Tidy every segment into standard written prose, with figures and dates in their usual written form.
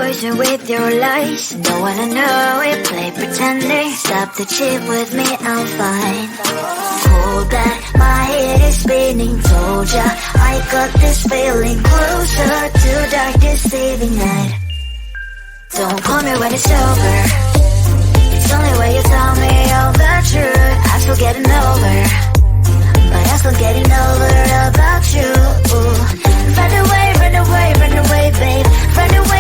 poison with your lies. Don't wanna know it, play pretending. Stop the cheat with me, I'm fine. Hold that, my head is spinning. Told ya, I got this feeling. Closer to dark deceiving night. Don't call me when it's over. It's only when you tell me all the truth. I'm still getting over, but I'm still getting over about you. Run away, run away, run away, babe. Run away,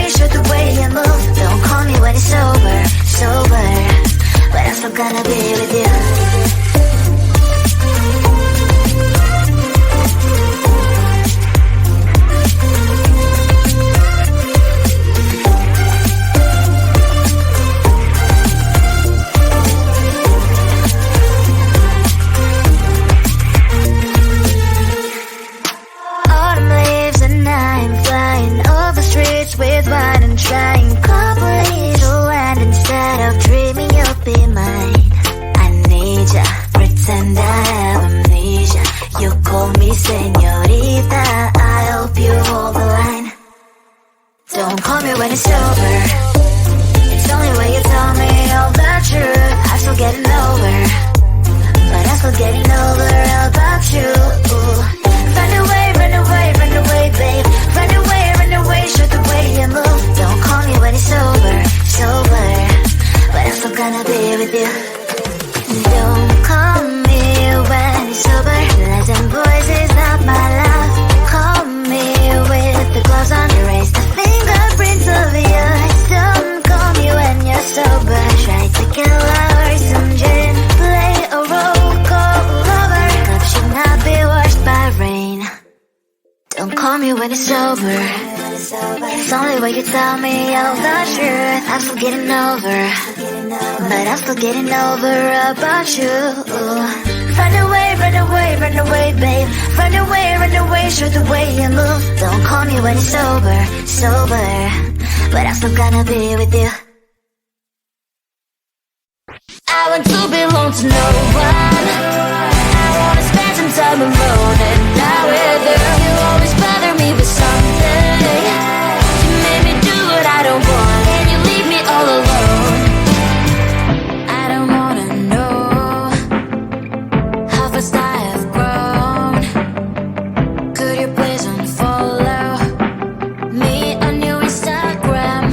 show the way you move. Don't call me when it's over, sober, but I'm still gonna be with you. With wine and trying company to land instead of dreaming you'll be mine. I need ya, pretend I have amnesia. You call me señorita, I hope you hold the line. Don't call me when it's over. It's only when you tell me all the truth. I'm still getting over, but I'm still getting over about you. Run away, run away, run away, babe. Run away, show the way you move. Don't call me when it's over, sober, but I'm still gonna be with you. Don't call me when it's over. Lies and boys is not my love. Call me with the gloves on. Erase the fingerprints of yours. Don't call me when you're sober. Try to kill our some gin. Play a role, call lover. Love should not be washed by rain. Don't call me when it's over. It's only when you tell me all the truth. I'm still getting over, but I'm still getting over about you. Run away, run away, run away, babe. Run away, show the way you move. Don't call me when it's over, sober, but I'm still gonna be with you. I want to belong to no one. I wanna spend some time alone and not with you. You always bother me with something. You made me do what I don't want, and you leave me all alone. I don't wanna know how fast I have grown. Could you please unfollow me on your Instagram?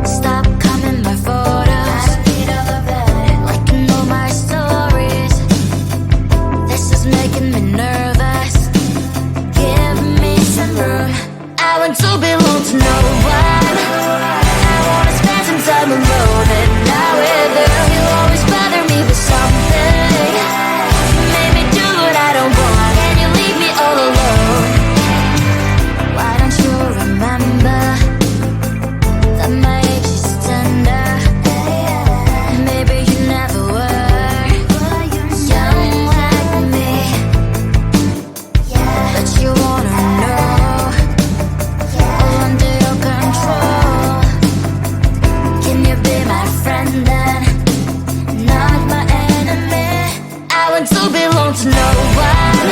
Stop commenting my photos. I need all of that, liking all my stories. This is making me nervous. Give me some room. I want to belong to no one. I wanna spend some time alone and not with you. You always bother me with something. You made me do what I don't want, and you leave me all alone. Why don't you remember that my age is tender? Maybe you never were young like me, but you wanna know all under your control. Can you be my friend then, not my enemy? I want to belong to no one.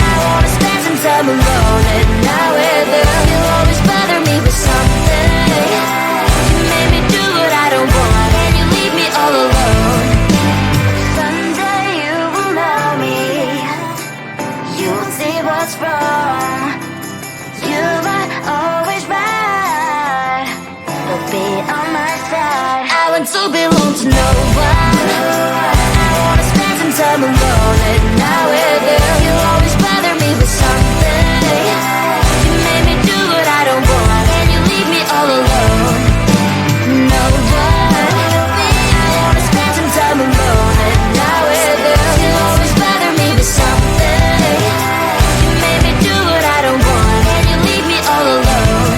I wanna spend some time alone and not with you. You always bother me with something. You made me do what I don't want, and you leave me all alone. Someday you will know me. You'll see what's wrong. You are always right, but be on my side. I want to belong to no one. I wanna spend some time alone and not with you. You always bother me with something. You made me do what I don't want, and you leave me all alone. No one. I wanna spend some time alone and not with you. You always bother me with something. You made me do what I don't want, and you leave me all alone.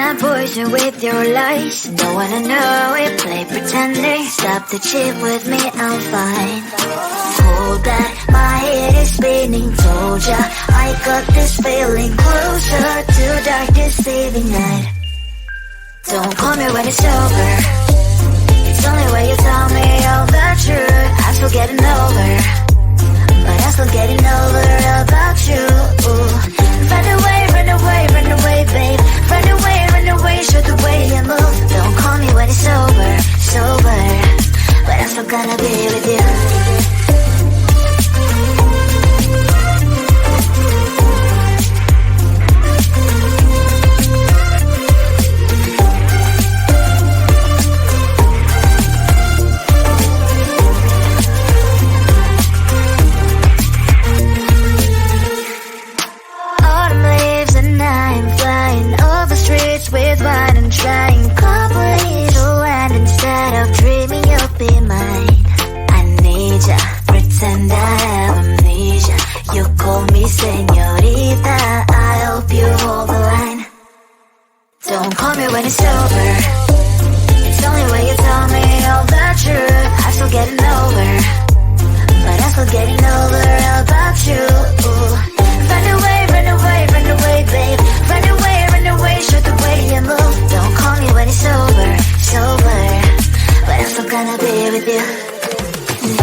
not poison with your lies. Don't wanna know it, play pretending. Stop the cheat with me, I'm fine. Hold back, my head is spinning. Told ya, I got this feeling. Closer to dark, deceiving night. Don't call me when it's over. It's only when you tell me all the truth. I'm still getting over, but I'm still getting over about you. Run away, run away, run away, babe. Run away, show the way you move. Don't call me when it's over, sober, but I'm still gonna be with you. With wine and trying complete to end instead of dreaming you'll be mine. I need ya, pretend I have amnesia. You call me señorita, I hope you hold the line. Don't call me when it's over. It's only when you tell me all the truth. I'm still getting over, but I'm still getting over about you. Run away, run away, run away, babe. Run away, show the way you move. Don't call me when it's over, sober, but I'm still gonna be with you.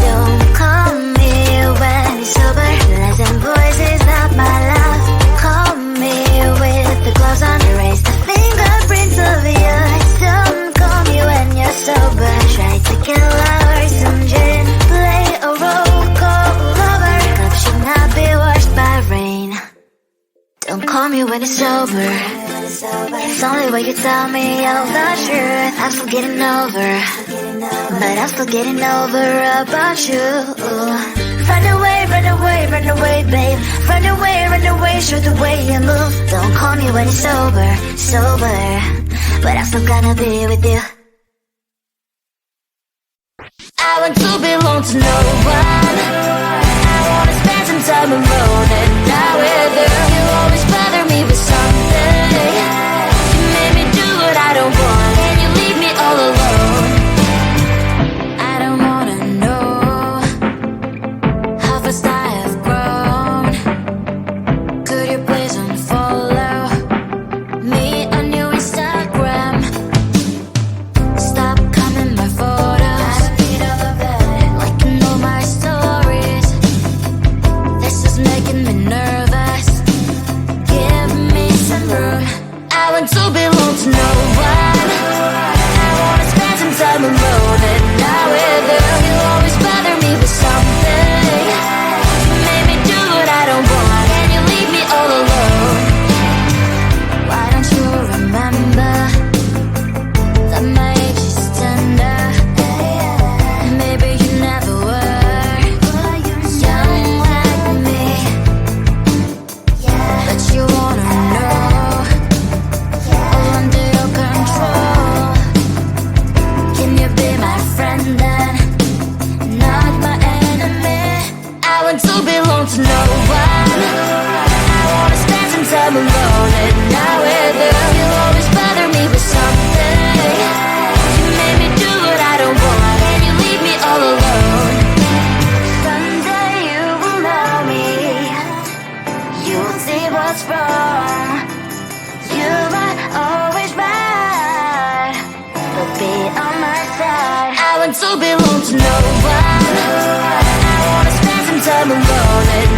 Don't call me when it's over. Lies and voices, not my love. Call me with the gloves on. Erase the fingerprints of yours. Don't call me when you're sober. Try to kill hours, some gin. Play a role, call lover. Cup should not be washed by rain. Don't call me when it's over. It's only when you tell me all the truth. I'm still getting over, but I'm still getting over about you. Run away, run away, run away, babe. Run away, show the way you move. Don't call me when it's over, sober, but I'm still gonna be with you. I want to belong to no one. I wanna spend some time alone and not with you. You always bother me with something. You made me do what I don't want, and you leave me all alone. I don't wanna know how fast I have grown. Could you please unfollow me on your Instagram? Stop commenting my photos, liking all my stories. This is making me nervous. Give me some room. I want to belong to no one. I wanna spend some time alone and not with you. You always bother me with something. You made me do what I don't want, and you leave me all alone. Why don't you remember that my age is tender? Maybe you never were young like me, but you wanna know all under your control. Can you be my friend then, not my enemy? I want to belong to no one. I wanna spend some time alone and not with you. You always bother me with something. You made me do what I don't want, and you leave me all alone. Someday you will know me. You'll see what's wrong. You might always right, but be on my side. I want to belong to no one. I wanna spend some time alone and